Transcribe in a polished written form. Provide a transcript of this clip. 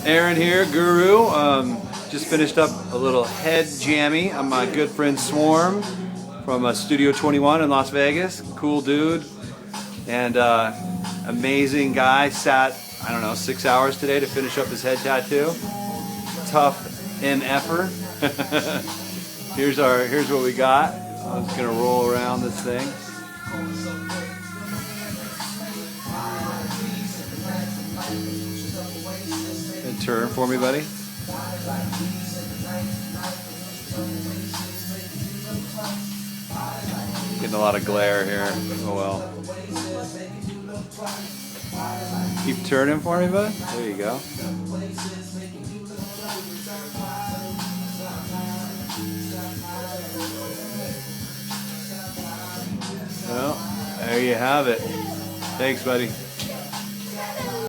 Aaron here, Guru. Just finished up a little head jammy on my good friend Swarm from Studio 21 in Las Vegas. Cool dude and amazing guy. Sat, I don't know, 6 hours today to finish up his head tattoo. Tough MFer. Here's what we got. I'm just gonna roll around this thing. And turn for me, buddy. Getting a lot of glare here. Oh well. Keep turning for me, bud. There you go. Well, there you have it. Thanks, buddy.